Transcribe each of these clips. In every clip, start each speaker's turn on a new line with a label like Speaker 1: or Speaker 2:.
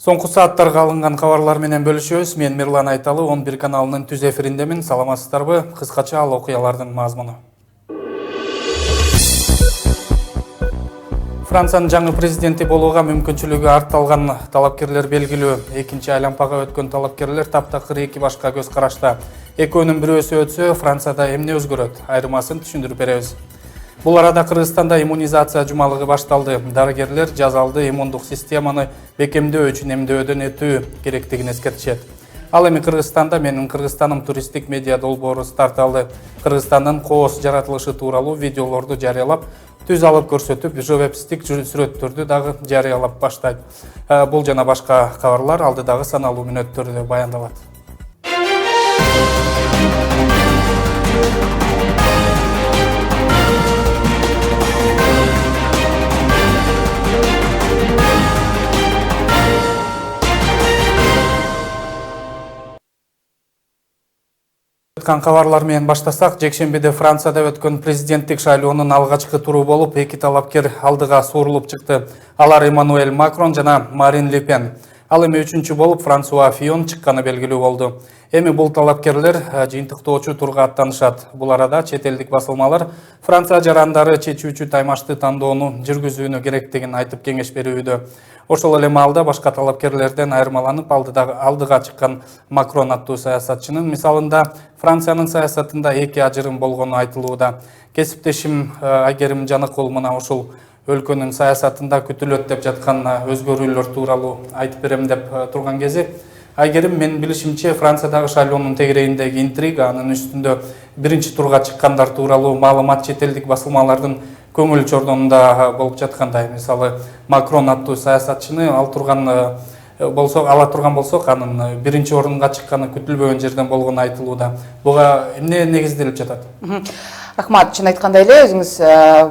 Speaker 1: Соңку сааттарга алынган кабарлар менен бөлүшөбүз. Мен Мирлан Айталы 11 каналынын түз эфириндемин. Саламатсыздарбы? Кыскача ал окуялардын мазмуну. Франциянын жаңы президенти болууга мүмкүнчүлүгү артталган талапкерлер белгилүү. Экинчи айлампага өткөн талапкерлер таптакыр эки башка көз карашта. Экөөнүн бирөөсү өтсө, Францияда эмне өзгөрөт? Айырмасын түшүндүрүп беребиз. Бул арада Кыргызстанда иммунизация жумалыгы башталды. Дарыгерлер жазалды иммундук системаны бекемдөө үчүн эмдөөдөн өтүү керектигин эскертишет. Ал эми Кыргызстанда менин Кыргызстаным туристтик медиа долбоору старт алды. Кыргызстандын кооз жаратылышы тууралуу видеолорду жарыялап, түз алып көрсөтүп, живописдик сүрөттөрдү дагы жарыялап баштайт. Бул жана башка кабарлар алдыдагы саналуу мүнөттөрдө баяндалат. Кабарлар менен баштасак, жекшембиде Францияда өткөн президенттик шайлоонун алгачкы туру болуп, эки талапкер алдыга суурулуп чыкты. Алар Эммануэль Макрон жана Марин Ле Пен. Ал эми үчүнчү болуп Франсуа Фион чыкканы белгилүү болду. Эми бул талапкерлер жыйынтыктоочу турга аттанышат. Бул арада чет элдик басылмалар Франция жарандары чечүүчү таймашты тандоону жүргүзүүнү керектигин айтып кеңеш берүүдө. Ошол эле маалда башка талапкерлерден айырмаланып алдыга чыккан Макрон аттуу саясатчынын мисалында Франциянын саясатында эки ажырым болгону айтылууда. Кесиптешим Айгерим Жаныкул мына ушул өлкөнүн саясатында күтүлөт деп жаткан өзгөрүүлөр тууралуу айтып берем деп турган кези, Айгерим, мен билишимче Франциядагы шайлоонун тегерегиндеги интрига, анын үстүндө биринчи турга чыккандар тууралуу маалымат чет элдик басылмалардын көңүл чордонунда болуп жаткандай. Мисалы, Макрон аттуу саясатчыны ала турган болсок, анын биринчи орунга чыкканы күтүлбөгөн жерден болгону айтылууда. Буга эмне негизделип жатат?
Speaker 2: Рахмат, чын айткандай эле, өзүңүз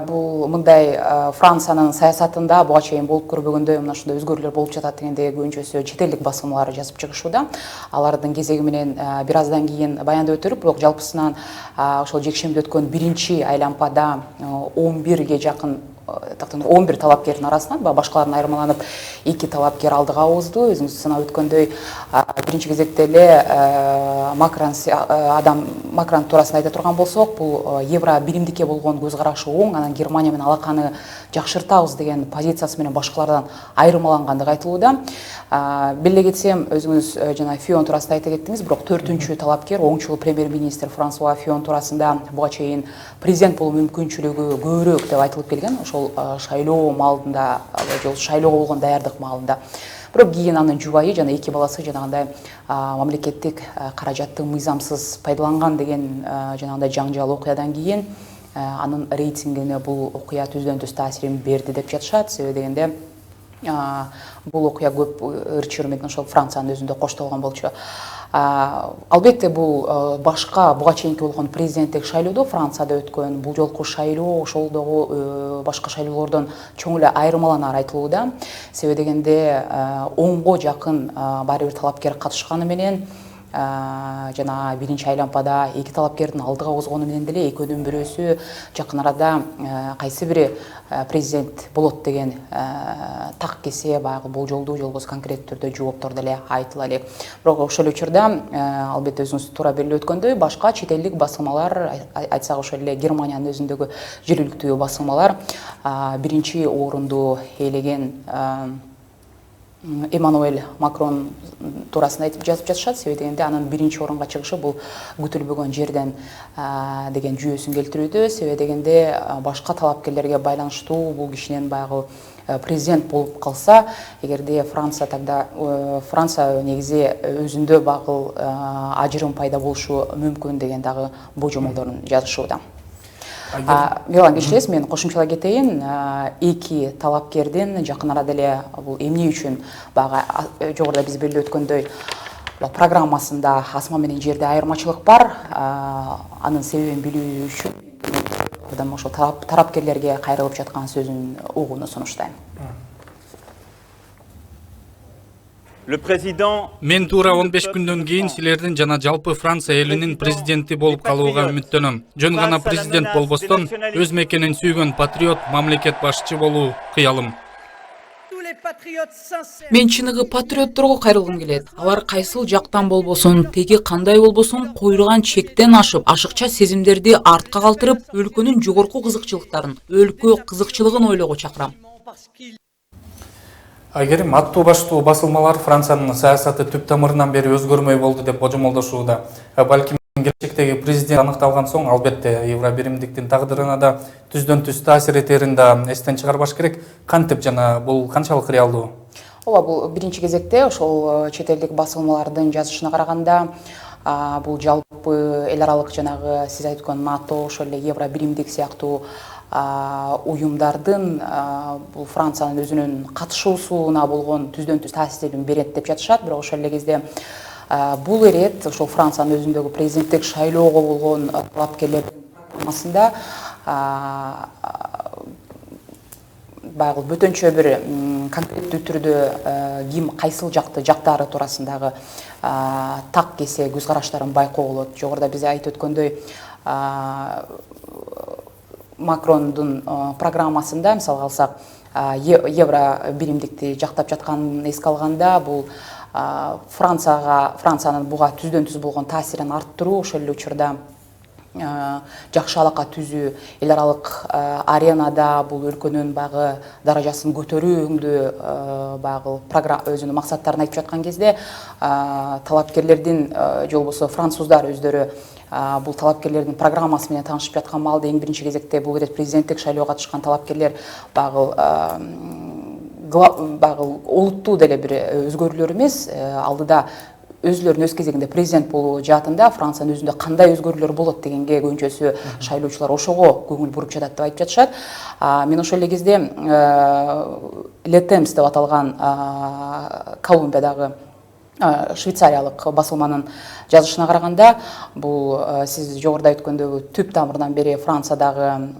Speaker 2: бул мындай Франциянын саясатында буга чейин болуп көрбөгөндөй мына ушундай өзгөрүүлөр болуп жатат дегенде көбүнчөсү чет элдик басылмалар жазып чыгышууда. Алардын кезеги менен бир аздан кийин баяндап өтөлүп, бирок жалпысынан ошол жекшембиде өткөн биринчи айлампада 11ге жакын 11 талапкердин арасынан башкалардан айырмаланып эки талапкер алдыга оозду. Өзүңүз санап өткөндөй биринчи кезекте эле Макрон туурасында айта турган болсок, бул евро биримдикке болгон көз карашы оң, анан Германия менен алаканы жакшыртабыз деген позициясы менен башкалардан айырмалангандыгы айтылууда. Беле кетсем, өзүңүз жана Фион туурасында айта кеттиңиз, бирок 4-чү талапкер оңчул премьер-министр Франсуа Фион туурасында буга чейин президент болуу мүмкүнчүлүгү көбүрөөк деп айтылып келген. Ошол шайлоо маалында, шайлоого болгон даярдык маалында. Бирок кийин анын жубайы жана эки баласы жанагындай мамлекеттик каражатты мыйзамсыз пайдаланган деген жанагындай жаңжал окуядан кийин анын рейтингине бул окуя түздөн-түз таасирин берди деп жатышат. Себеби дегенде бул окуя көп ыр-чыр менен ошол Франциянын өзүндө коштолгон болчу. Албетте бул башка буга чейинки болгон президенттик шайлоодо Францияда өткөн бул жолку шайлоо ошолдогу башка шайлоолордон чоң эле айырмаланары айтылууда. Себеби дегенде 10го жакын баары бир талапкер катышканы менен жана биринчи айлампада эки талапкердин алдыга озгону менен деле экөөнүн бирөөсү жакын арада кайсы бири президент болот деген так кесе баягы болжолдуу же болбосо конкреттүү түрдө жооптор деле айтыла элек. Бирок ошол учурда албетте өзүңүз туура белгилеп өткөндөй башка чет элдик басылмалар, айтсак ошол эле Германиянын өзүндөгү жергиликтүү басылмалар биринчи орунду ээлеген Эммануэль Макрон туурасында айтып жазып жатышат. Себеби дегенде анын биринчи орунга чыгышы бул күтүлбөгөн жерден деген жүйөсүн келтирүүдө. Себеби дегенде башка талапкерлерге байланыштуу бул кишинин баягы президент болуп калса, эгерде Франция негизи өзүндө багыл ажырым пайда болушу мүмкүн деген дагы божомолдорун жазышууда. Милан кечиресиз, мен кошумчалай кетейин. Эки талапкердин жакын арада эле бул эмне үчүн баягы жогоруда биз белгилеп өткөндөй программасында асма менен жерде айырмачылык бар. Анын себебин билүү үчүн ошол тарапкерлерге кайрылып жаткан сөзүн угууну сунуштайм.
Speaker 1: Мен туура 15 күндөн кийин силердин жана жалпы Франция элинин президенти болуп калууга үмүттөнөм. Жөн гана президент болбостон өз мекенин сүйгөн патриот мамлекет башчы болуу кыялым.
Speaker 3: Мен чыныгы патриотторго кайрылгым келет. Алар кайсыл жактан болбосун, теги кандай болбосун, койулган чектен ашып, ашыкча сезимдерди артка калтырып, өлкөнүн жогорку кызыкчылыктарын, өлкө кызыкчылыгын ойлоого чакырам.
Speaker 1: Айгерим, аттуу баштуу басылмалар Франциянын саясаты түп тамырынан бери өзгөрмөй болду деп божомолдошууда. Балким келечектеги президент аныкталган соң, албетте, Евробиримдиктин тагдырына да түздөн түз таасир этерин да эстен чыгарбаш керек. Кантип жана бул канчалык реалдуу?
Speaker 2: Ооба, бул биринчи кезекте ошол чет элдик басылмалардын жазышына караганда, бул жалпы эл аралык жанагы сиз айткан НАТО, ошол эле Евробиримдик сыяктуу уюмдардын бул Франциянын өзүнүн катышуусуна болгон түздөн түз таасирин берет деп жатышат. Бирок ошол эле кезде бул ирет ошол Франциянын өзүндөгү президенттик шайлоого болгон талапкерлердин программасында баягы бөтөнчө бир конкреттүү түрдө ким кайсыл жактары туурасындагы так кесе көз караштарын байкоо болот. Жогоруда биз айтып өткөндөй Макрондун программасында мисалга алсак Евробиримдикти жактап жатканын эске алганда, бул Франциянын буга түздөн түз болгон таасирин арттыруу, ошол эле учурда жакшы алака түзүү, эл аралык аренада бул өлкөнүн багы даражасын көтөрүүндө багы өзүнүн максаттарын айтып жаткан кезде, талапкерлердин же болбосо француздар өздөрү бул талапкерлердин программасы менен таанышып жаткан маалда эң биринчи кезекте бул ирет президенттик шайлоого катышкан талапкерлер багы олуттуу деле бир өзгөрүүлөр эмес, алдыда өзлөрүнүн өз кезегинде президент болуу жаатында Франциянын өзүндө кандай өзгөрүүлөр болот дегенге көбүнчөсү шайлоочулар ошого көңүл буруп жатат деп айтып жатышат. Мен ошол эле кезде Le Temps деп аталган Колумбиядагы швейцариялык басылманын жазышына караганда, бул сиз жогоруда айткөндөгү түп тамырынан бери Франциядагы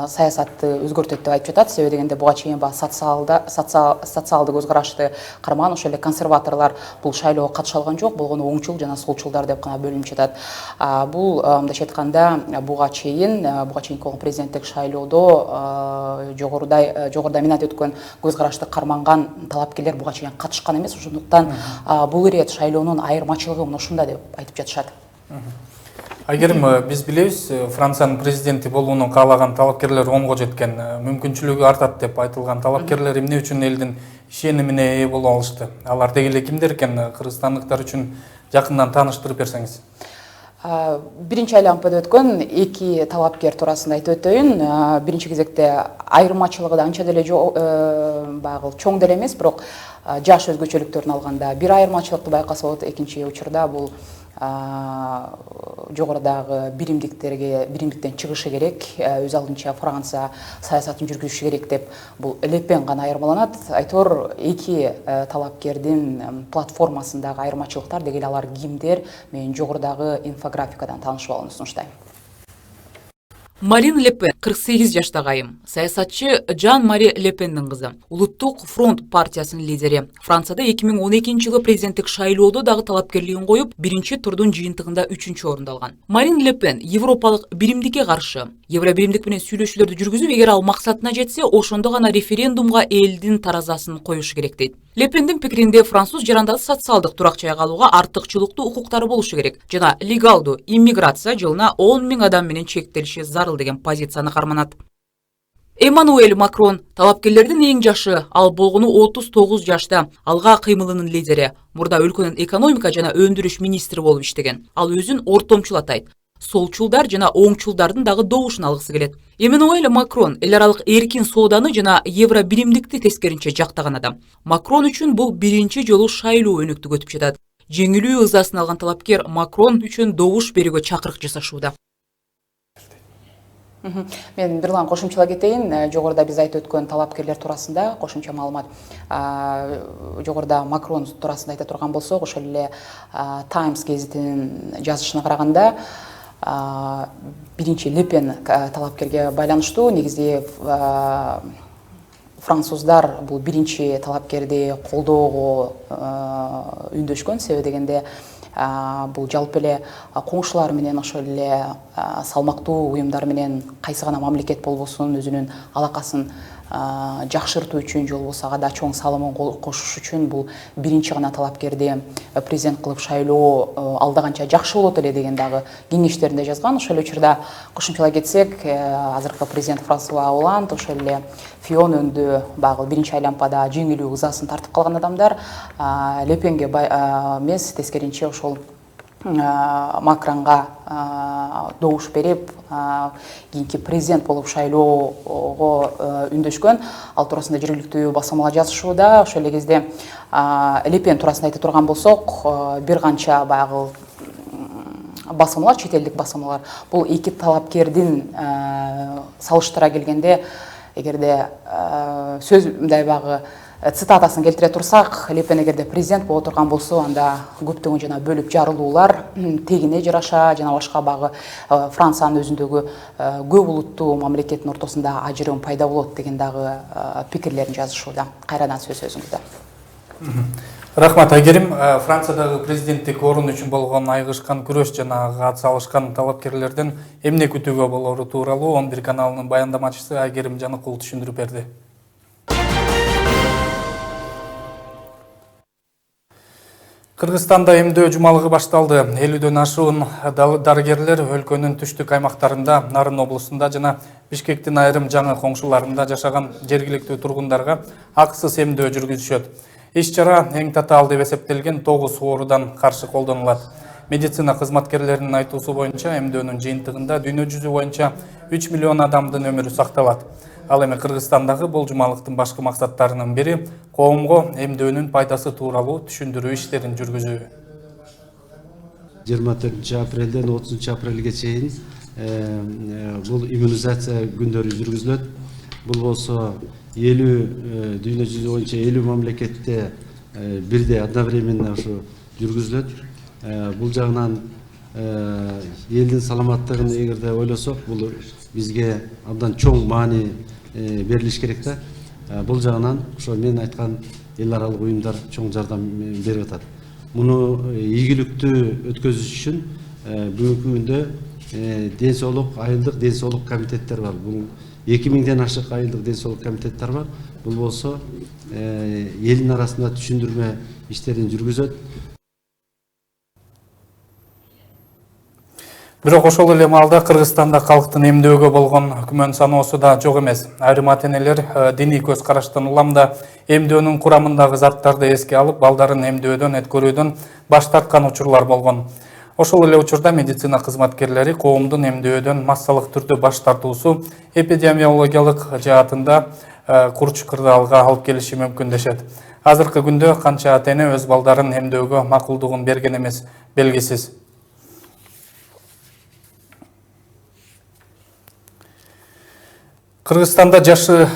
Speaker 2: саясатты өзгөртөт деп айтып жатат. Себеби дегенде буга чейин социалдык көз карашты кармаган, ошол эле консерваторлор бул шайлоого катыша алган жок, болгону оңчул жана солчулдар деп гана бөлүнүп жатат. Бул мындайча айтканда буга чейинки болгон президенттик шайлоодо жогоруда мен айтып өткөн көз карашты карманган талапкерлер буга чейин катышкан эмес. Ошондуктан бул ирет шайлоонун айырмачылыгы мына ушунда деп айтып жатышат.
Speaker 1: Айгерим, биз билебиз, Франциянын президенти болууну каалаган талапкерлер онго жеткен, мүмкүнчүлүгү артат деп айтылган талапкерлер эмне үчүн элдин ишенимине ээ боло алышты? Алар деги эле кимдер экен, кыргызстандыктар үчүн жакындан тааныштырып берсеңиз.
Speaker 2: Биринчи айланып өткөн эки талапкер туурасында айтып өтөйүн. Биринчи кезекте айырмачылыгы да анча деле баягы чоң деле эмес, бирок жаш өзгөчөлүктөрүн алганда бир айырмачылыкты байкаса болот. Экинчи учурда бул жогорудагы биримдиктен чыгышы керек, өз алдынча Франция саясатын жүргүзүшү керек деп бул Le Pen гана айырмаланат. Айтор эки талапкердин платформасындагы айырмачылыктар деги эле алар кимдер, мен жогорудагы инфографикадан таанышып алууну сунуштайм.
Speaker 3: Марин Ле Пен 48 жаштагы айым. Саясатчы Жан-Мари Ле Пендин кызы. Улуттук фронт партиясынын лидери. Францияда 2012-жылы президенттик шайлоодо дагы талапкерлигин коюп, биринчи турдун жыйынтыгында 3-чү орунду алган. Марин Ле Пен европалык биримдикке каршы. Евробиримдик менен сүйлөшүүлөрдү жүргүзүп, эгер ал максатына жетсе, ошондо гана референдумга элдин таразасын коюшу керек дейт. Ле Пендин пикиринде француз жарандары социалдык турак жайга алууга артыкчылыктуу укуктары болушу керек жана легалдуу иммиграция жылына 10 000 адам менен чектелиши зарыл деген позицияны карманат. Эммануэль Макрон талапкерлердин эң жашы, ал болгону 39 жашта, алга кыймылынын лидери. Мурда өлкөнүн экономика жана өндүрүш министри болуп иштеген. Ал өзүн ортомчул атайт. Солчулдар жана оңчулдардын дагы добушун алгысы келет. Эммануэль Макрон эл аралык эркин сооданы жана евробиримдикти тескеринче жактаган адам. Макрон үчүн бул биринчи жолу шайлоо өнүктү өтүп жатат. Жеңилүү ызасын алган талапкер Макрон үчүн добуш берүүгө чакырык жасашууда.
Speaker 2: Мен бирлан кошумчалап кетейин. Жогоруда биз айтып өткөн талапкерлер туурасында кошумча маалымат. Жогоруда Макрон туурасында айта турган болсок, ошол эле Times гезитинин жазышына караганда, биринчи Le Pen талапкерге байланыштуу. Негизи француздар бул биринчи талапкерди колдоого үндөшкөн. Себеби дегенде бул жалпы эле коңшулар менен, ошол эле салмактуу уюмдар менен кайсы гана мамлекет болбосун өзүнүн алакасын жакшыртуу үчүн же болбосо ага да чоң салымын кошуш үчүн бул биринчи гана талапкерди президент кылып шайлоо алда канча жакшы болот эле деген дагы кеңештеринде жазган. Ошол эле учурда кошумчалай кетсек, азыркы президент Франсуа Олланд, ошол эле Фион өндө багы биринчи айлампада жеңилүү ызасын тартып калган адамдар Ле Пенге эмес, тескеринче ошол Макронга добуш берип, кийинки президент болуп шайлоого үндөшкөн. Ал туурасында жергиликтүү басылмалар жазышууда. Ошол эле кезде Ле Пен туурасында айта турган болсок, бир канча баягы басылмалар, чет элдик басылмалар бул эки талапкердин салыштыра келгенде, эгерде сөз мындай баягы цитатасын келтире турсак, Ле Пен эгерде президент боло турган болсо, анда көптөгөн жана бөлүп жарылуулар тегине жараша, жана башка багы Франциянын өзүндөгү көп улуттуу мамлекеттин ортосунда ажырым пайда болот деген дагы пикирлерин жазышууда. Кайрадан сөз өзүңүздө.
Speaker 1: Рахмат Айгерим. Франциядагы президенттик орун үчүн болгон айгышкан күрөш жана ага атсалышкан талапкерлерден эмне күтүүгө болору тууралуу 11 каналынын баяндамачысы Айгерим Жаныкул түшүндүрүп берди. Кыргызстанда эмдөө жумалыгы башталды. 50дөн ашуун дарыгерлер өлкөнүн түштүк аймактарында, Нарын облусунда жана Бишкектин айрым жаңы коңшуларында жашаган жергиликтүү тургундарга акысыз эмдөө жүргүзүшөт. Иш-чара эң татаал деп эсептелген 9 оорудан каршы колдонулат. Медицина кызматкерлеринин айтуусу боюнча эмдөөнүн жыйынтыгында дүйнө жүзү боюнча 3 миллион адамдын өмүрү сакталат. Ал эми Кыргызстандагы бул жумалыктын башкы максаттарынын бири коомго эмдөөнүн пайдасы тууралуу түшүндүрүү иштерин жүргүзүү.
Speaker 4: 24 апрелден 30 апрелге чейин бул иммунизация күндөрү жүргүзүлөт. Бул болсо 50 дүйнө жүзү боюнча 50 мамлекетте бирдей одновременно ушу жүргүзүлөт. Бул жагынан элдин саламаттыгын эгерде ойлосок, бул бизге абдан чоң маани берилиш керек да. Бул жагынан ошо мен айткан эл аралык уюмдар чоң жардам берип атат. Муну ийгиликтүү өткөзүш үчүн бүгүнкү күндө ден соолук, айылдык ден соолук комитеттер бар. Бул 2000ден ашык айылдык ден соолук комитеттер бар. Бул болсо элдин арасында түшүндүрмө иштерин жүргүзөт.
Speaker 1: Бирок ошол эле маалда Кыргызстанда калктын эмдөөгө болгон күмөн саноосу да жок эмес. Айрым ата-энелер диний көз караштан улам да эмдөөнүн курамындагы заттарды эске алып, балдарын эмдөөдөн, эткөрүүдөн баш тарткан учурлар болгон. Ошол эле учурда медицина кызматкерлери коомдун эмдөөдөн массалык түрдө баш тартуусу эпидемиологиялык жаатында курч кырдаалга алып келиши мүмкүн дешет. Азыркы күндө канча ата-эне өз балдарын эмдөөгө макулдугун берген эмес, белгисиз. Кыргызстанда жашы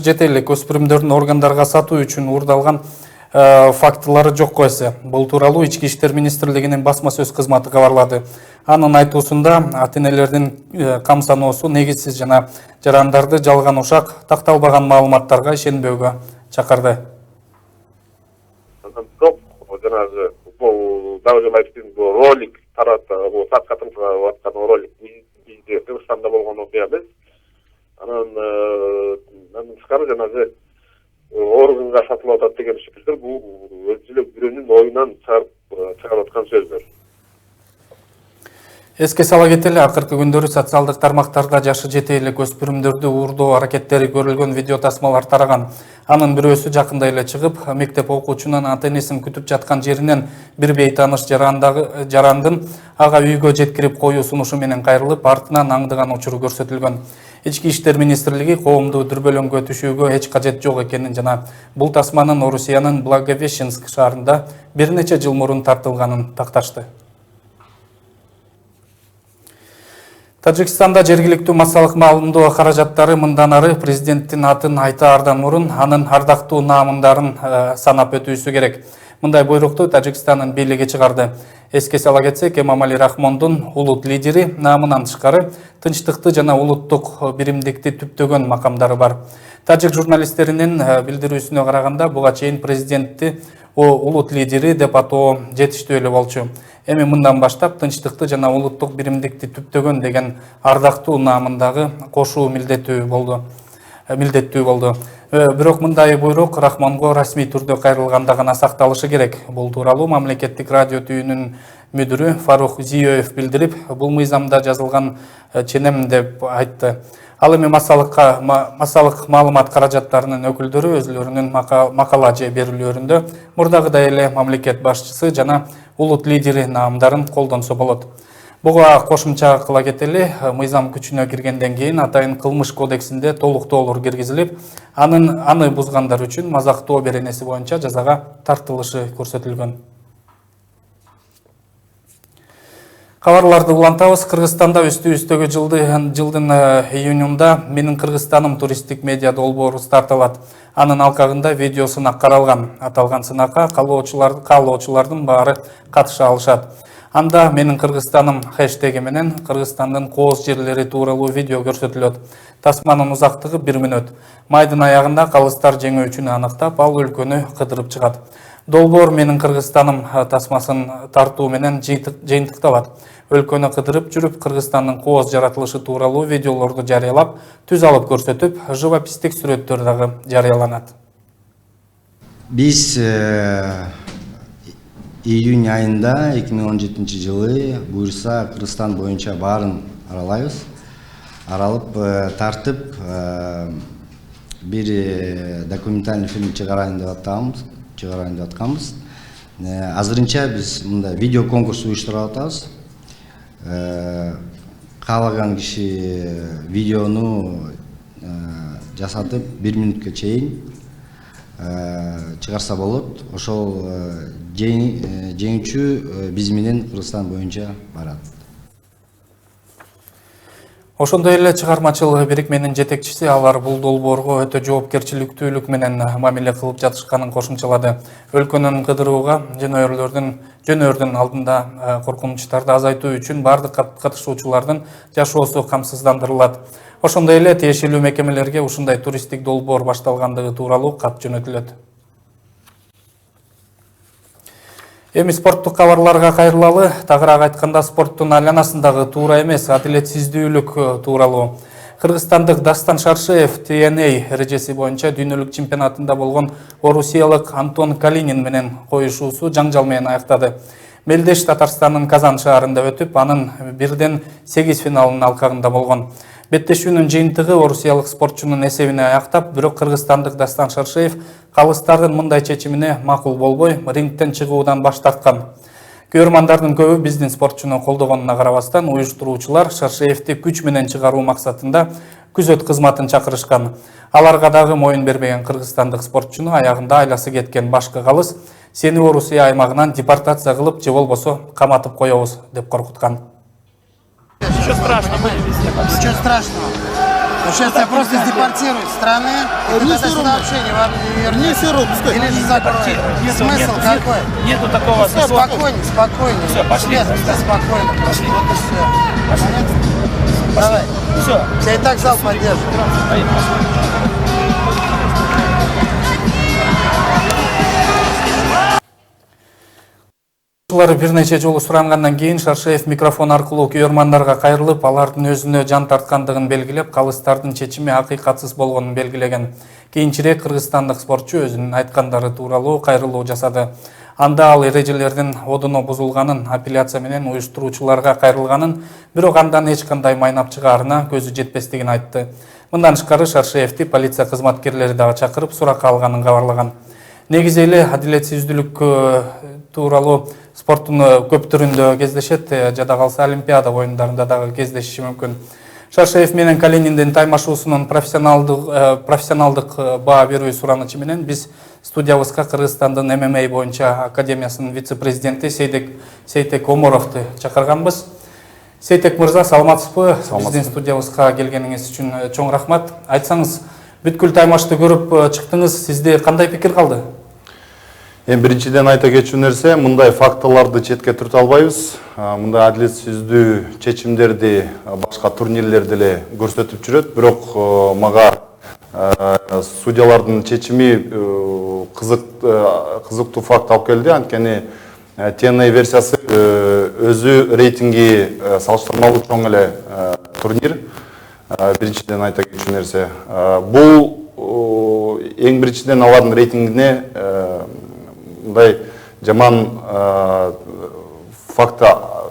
Speaker 1: жете элек өспүрүмдөрдүн органдарга сатуу үчүн уурдалган фактылары жокко эсе. Бул тууралуу Ички иштер министрлигинин басма сөз кызматы кабарлады. Анын айтуусунда ата-энелердин кам саноосу негизсиз жана жарандарды жалган ушак такталбаган маалыматтарга ишенбөөгө чакырды.
Speaker 5: Бирок жанагы бул дагы айтып бул ролик таратып, бул саткатын аткан ролик Кыргызстанда болгон окуя эмес. Анан тышкары жанагы органга сатылып атат деген сөздөр бул өзү эле бирөөнүн оюнан чыгарып аткан сөздөр.
Speaker 1: Эске сала кетели, акыркы күндөрү социалдык тармактарда жашы жете элек өспүрүмдөрдү уурдоо аракеттери көрүлгөн видео тасмалар тараган. Анын бирөөсү жакында эле чыгып, мектеп окуучунун ата-энесин күтүп жаткан жеринен бир бейтааныш жарандын ага үйгө жеткирип коюу сунушу менен кайрылып, артынан аңдыган учуру көрсөтүлгөн. Ички иштер министрлиги коомду дүрбөлөңгө түшүүгө эч кажет жок экенин жана бул тасманын Орусиянын Благовещенск шаарында бир нече жыл мурун тартылганын такташты. Тажикстанда жергиликтүү массалык маалымдоо каражаттары мындан ары президенттин атын айтаардан мурун анын ардактуу наамындарын санап өтүүсү керек. Мындай буйрукту Тажикстандын бийлиги чыгарды. Эске сала кетсек, Эмомали Рахмондун улут лидери наамынан тышкары тынчтыкты жана улуттук биримдикти түптөгөн макамдары бар. Тажик журналисттеринин билдирүүсүнө караганда, буга чейин президентти улут лидери деп атоо жетиштүү эле болчу. Эми мындан баштап тынчтыкты жана улуттук биримдикти түптөгөн деген ардактуу наамындагы кошуу милдеттүү болду. Бирок мындай буйрук Рахмонго расмий түрдө кайрылганда гана сакталышы керек. Бул тууралуу мамлекеттик радио түйүнүн мүдүрү Фарух Зиёев билдирип, бул мыйзамда жазылган ченем деп айтты. Ал эми массалык маалымат каражаттарынын өкүлдөрү өзлөрүнүн макала же берүүлөрүндө мурдагыдай эле мамлекет башчысы жана улут лидери наамдарын колдонсо болот. Буга кошумча кыла кетели, мыйзам күчүнө киргенден кийин атайын кылмыш кодексинде толуктоолор киргизилип, аны бузгандар үчүн мазактоо беренеси боюнча жазага тартылышы көрсөтүлгөн. Кабарларды улантабыз. Кыргызстанда үстүгө жылдын июнунда «Менин Кыргызстаным» туристтик медиа долбоору старталат. Анын алкагында видео сынак каралган. Аталган сынакка каалоочулардын баары катыша алышат. Анда «Менин Кыргызстаным» хэштеги менен Кыргызстандын кооз жерлери тууралуу видео көрсөтүлөт. Тасманын узактыгы 1 мүнөт. Майдын аягында калыстар жеңүүчүнү аныктап, ал өлкөнү кыдырып чыгат. Долбоор «Менин Кыргызстаным» тасмасын тартуу менен жыйынтыкталат. Өлкөнү кыдырып жүрүп, Кыргызстандын кооз жаратылышы тууралуу видеолорду жарыялап, түз алып көрсөтүп, живопистик сүрөттөр дагы жарыяланат.
Speaker 6: Биз июнь айында 2017 жылы буюрса Кыргызстан боюнча баарын аралайбыз. Аралып тартып бир документальный фильм чыгарайын деп атканбыз. Азырынча биз мында видео конкурс уюштуруп атабыз. Каалаган киши видеону жасатып 1 мүнөткө чейин чыгарса болот. Ошол жеңүүчү биз менен Кыргызстан боюнча барат.
Speaker 1: Ошондой эле чыгармачыл бирикменин жетекчиси алар бул долбоорго өтө жоопкерчиликтүүлүк менен мамиле кылып жатышканын кошумчалады. Өлкөнүн кыдырууга жөнөөрдүн алдында коркунучтарды азайтуу үчүн бардык катышуучулардын жашоосу камсыздандырылат. Ошондой эле тиешелүү мекемелерге ушундай туристтик долбоор башталгандыгы тууралуу кат жөнөтүлөт. Эми спорттук кабарларга кайрылалы. Тагыраак айтканда, спорттун айланасындагы туура эмес адилетсиздүүлүк тууралуу. Кыргызстандык Дастан Шаршеев TNA эрежеси боюнча дүйнөлүк чемпионатында болгон орусиялык Антон Калинин менен коюшуусу жаңжал менен аяктады. Мелдеш Татарстандын Казан шаарында өтүп, анын 1-8 финалынын алкагында болгон. Беттешүүнүн жыйынтыгы орусиялык спортчунун эсебине аяктап, бирок кыргызстандык Дастан Шаршеев калыстардын мындай чечимине макул болбой, рингтен чыгуудан баш тарткан. Көрөрмандардын көбү биздин спортчуну колдогонуна карабастан, уюштуруучулар Шаршеевди күч менен чыгаруу максатында күзөт кызматын чакырышкан. Аларга дагы моюн бербеген кыргызстандык спортчуну аягында айласы кеткен башкы калыс сени Орусия аймагынан депортация кылып, же болбосо каматып коебуз деп коркуткан.
Speaker 7: Ничего страшного.
Speaker 8: Ничего страшного. Но сейчас тебя просто депортируют из страны, и ты тогда сюда вообще не вернешься. Или же закроют. Смысл какой?
Speaker 7: Нету такого смысла.
Speaker 8: Спокойнее.
Speaker 7: Все, пошли.
Speaker 8: Спокойно.
Speaker 7: Пошли.
Speaker 8: Вот и все.
Speaker 7: Пошли.
Speaker 8: Давай.
Speaker 7: Все.
Speaker 8: Тебя и так зал поддержит.
Speaker 1: Бир нече жолу сурангандан кийин Шаршеев микрофон аркылуу көрөрмандарга кайрылып, алардын өзүнө жан тарткандыгын белгилеп, калыстардын чечими акыйкатсыз болгонун белгилеген. Кийинчерээк кыргызстандык спортчу өзүнүн айткандары тууралуу кайрылуу жасады. Анда ал эрежелердин одуно бузулганын, апелляция менен уюштуруучуларга кайрылганын, бирок андан эч кандай майнап чыгаарына көзү жетпестигин айтты. Мындан тышкары Шаршеевди полиция кызматкерлери дагы чакырып суракка алганын кабарлаган. Негизи эле адилетсиздүүлүк тууралуу спорттун көп түрүндө кездешет, жада калса Олимпиада оюндарында дагы кездешиши мүмкүн. Шаршеев менен Калининдин таймашуусунун профессионалдык баа берүү суранычы менен биз студиябызга Кыргызстандын ММА боюнча академиясынын вице-президенти Сейтек Оморовду чакырганбыз. Сейтек мырза, саламатсызбы? Биздин студиябызга келгениңиз үчүн чоң рахмат. Айтсаңыз, бүткүл таймашты көрүп чыктыңыз, сизде кандай пикир калды?
Speaker 9: Биринчиден айта кетчү нерсе, мындай фактыларды четке түртө албайбыз. Мындай адилетсиздүү чечимдерди башка турнирлерде эле көрсөтүп жүрөт, бирок мага судьялардын чечими кызыктуу факт алып келди. Анткени TNA версиясы өзү рейтинги салыштырмалуу чоң эле турнир. Биринчиден айта кетчү нерсе, бул эң биринчиден алардын рейтингине мындай жаман факт,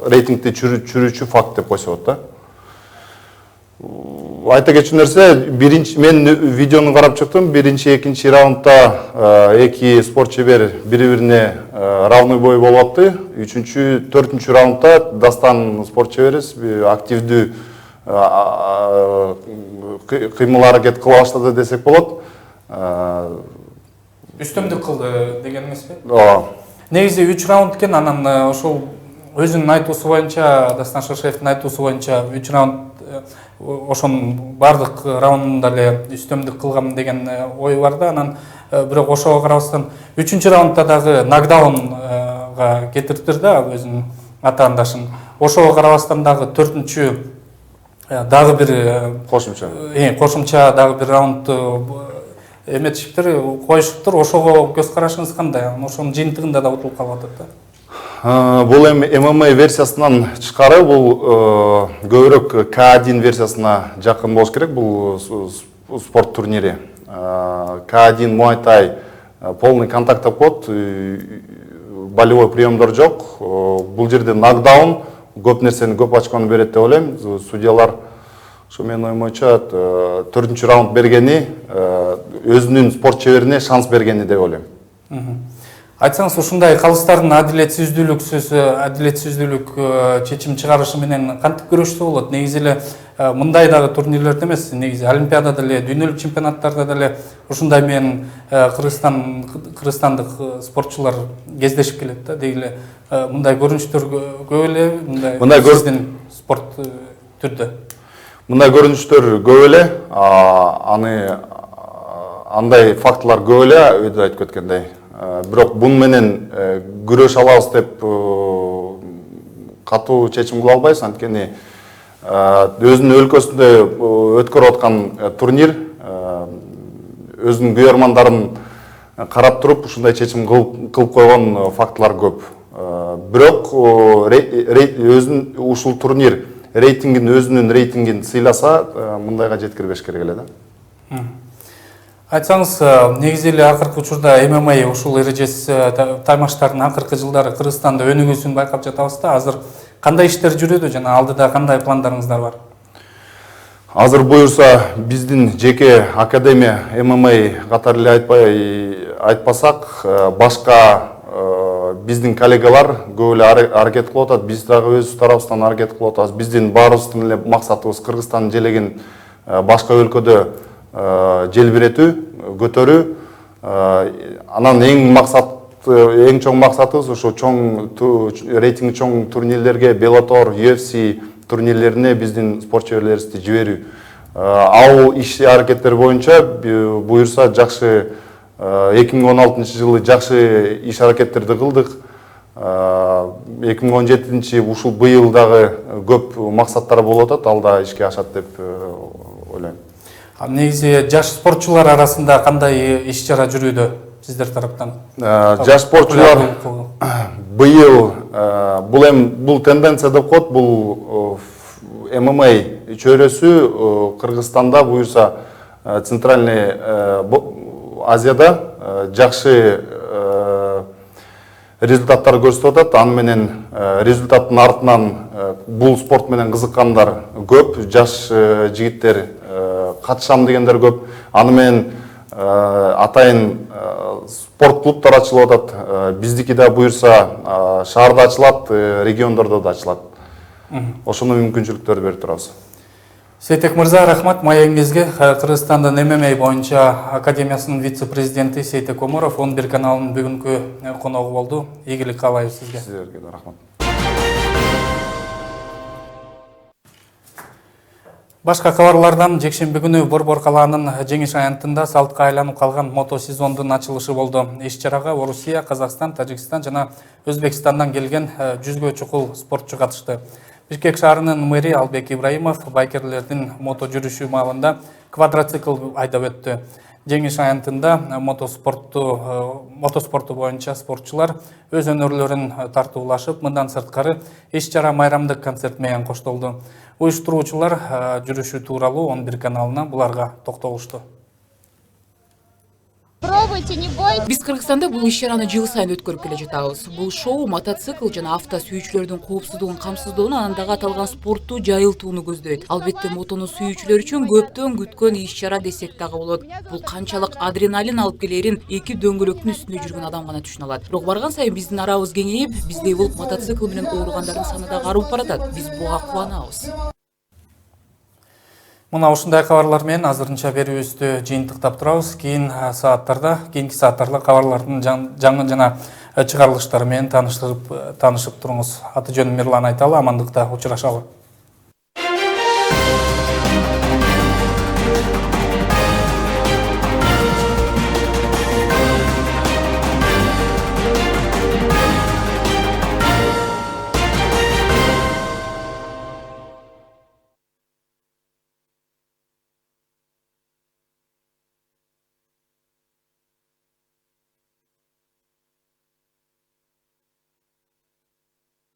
Speaker 9: рейтингди чүрүүчү факт деп койсо болот да. Айта кетчү нерсе, мен видеону карап чыктым. Биринчи, экинчи раундда эки спорт чебер бири-бирине равный бой болуп атты. Үчүнчү, төртүнчү раундда Дастан спорт чеберибиз активдүү кыймыл аракет кыла баштады десек болот.
Speaker 1: Үстөмдүк кылды деген эмеспи? Негизи 3 раунд экен, анан ошол өзүнүн айтуусу боюнча, Дастан Шаршеевдин айтуусу боюнча 3 раунд ошонун бардык раундунда эле үстөмдүк кылгам деген ой бар да. Анан бирок ошого карабастан 3-чү раундда дагы нокдаунга кетирдир да өзүнүн атаандашын. Ошого карабастан дагы 4-чү дагы бир кошумча дагы бир раунд эметишиптир, коюшуптур. Ошого көз карашыңыз кандай? Ошонун жыйынтыгында да утулуп калып атат да.
Speaker 9: Бул ММА версиясынан тышкары, бул көбүрөөк К1 версиясына жакын болуш керек. Бул спорт турнири. К1 Муайтай полный контакт деп коет, болевой приемдор жок. Бул жерде нокдаун көп нерсени, көп очкону берет деп ойлойм. Судьялар ошо менин оюм боюнча 4-чү раунд бергени өзүнүн спорт чеберине шанс бергени деп ойлойм.
Speaker 1: Айтсаңыз, ушундай калыстардын адилетсиздүүлүк чечим чыгарышы менен кантип күрөштүү болот? Негизи эле мындай дагы турнирлерде эмес, негизи олимпиадада деле, дүйнөлүк чемпионаттарда деле ушундай менен кыргызстандык спортчулар кездешип келет да. Деги эле мындай көрүнүштөр көп эле, мындай сиздин спорт түрдө.
Speaker 9: Мындай көрүнүштөр көп эле, андай фактылар көп эле, өйдө айтып кеткендей. Бирок бун менен күрөш алабыз деп катуу чечим кыла албайбыз, анткени өзүнүн өлкөсүндө өткөрүп аткан турнир, өзүнүн күйөрмандарын карап туруп ушундай чечим кылып койгон фактылар көп. Бирок өзүнүн ушул турнир өзүнүн рейтингин сыйласа, мындайга жеткирбеш керек эле да.
Speaker 1: Айтсаңыз, негизи эле акыркы учурда ММА ушул эрежес таймаштардын акыркы жылдары Кыргызстанда өнүгүүсүн байкап жатабыз да. Азыр кандай иштер жүрүүдө жана алдыда кандай пландарыңыздар бар?
Speaker 9: Азыр буюрса биздин жеке академия ММА катары эле айтпасак, башка биздин коллегалар көп эле аракет кылып атат. Биз дагы өз тарабыбыздан аракет кылып атабыз. Биздин баарыбыздын эле максатыбыз Кыргызстандын желегин башка өлкөдө желбиретүү, көтөрүү. Анан эң чоң максатыбыз ошо рейтинги чоң турнирлерге, Bellator, UFC турнирлерине биздин спорт чеберлерибизди жиберүү. Ал иш аракеттер боюнча буюрса жакшы 2016-жылы жакшы иш аракеттерди кылдык. 2017 ушул быйыл дагы көп максаттар болуп атат, ал да ишке ашат деп ойлойм.
Speaker 1: Негизи жаш спортчулар арасында кандай иш-чара жүрүүдө сиздер тараптан?
Speaker 9: Жаш спортчулар быйыл бул тенденция деп коет, бул ММА чөйрөсү Кыргызстанда буюрса Центральный Азияда жакшы результаттар көрсөтүп атат. Аны менен результаттын артынан бул спорт менен кызыккандар көп, жаш жигиттер катышам дегендер көп. Аны менен атайын спорт клубтар ачылып атат. Биздики да буюрса шаарда ачылат, региондордо да ачылат. Ошону мүмкүнчүлүктөрдү берип турабыз.
Speaker 1: Сейтек мырза, рахмат. Маегиңизге Кыргызстандын ММА боюнча академиясынын вице-президенти Сейтек Оморов 11 каналынын бүгүнкү коногу болду. Ийгилик каалайбыз сизге.
Speaker 9: Сиздерге да рахмат.
Speaker 1: Башка кабарлардан жекшемби күнү Борбор калаанын Жеңиш аянтында салтка айланып калган мото сезондун ачылышы болду. Иш-чарага Орусия, Казакстан, Тажикстан жана Өзбекстандан келген 100гө чукул спортчу катышты. Бишкек шаарынын мэри Албек Ибраимов байкерлердин мото жүрүшү маалында квадроцикл айдап өттү. Жеңиш аянтында мотоспорту боюнча спортчулар өз өнөрлөрүн тартуулашып, мындан сырткары иш-чара майрамдык концерт менен коштолду. Уюштуруучулар жүрүшү тууралуу 11 каналына буларга токтолушту.
Speaker 10: Пробуйте, не бойтесь.
Speaker 3: Биз Кыргызстанда бул иш-чараны жыл сайын өткөрүп келе жатабыз. Бул шоу мотоцикл жана авто сүйүүчүлөрдүн коопсуздугун камсыздоонун, анандагы аталган спортту жайылтууну көздөйт. Албетте мотону сүйүүчүлөр үчүн көптөн күткөн иш-чара десек дагы болот. Бул канчалык адреналин алып келерин эки дөңгөлөктүн үстүндө жүргөн адам гана түшүнө алат. Бирок барган сайын биздин арабыз кеңейип, биздей болуп мотоцикл менен ооругандардын саны дагы арып баратат. Биз буга кубанабыз.
Speaker 1: Мына ушундай кабарлар менен азырынча берүүбүздү жыйынтыктап турабыз. Кийинки сааттарда кабарлардын жаңы жана чыгарылыштары менен таанышып туруңуз. Аты жөнүм Мирлан Айталы, амандыкта учурашалы.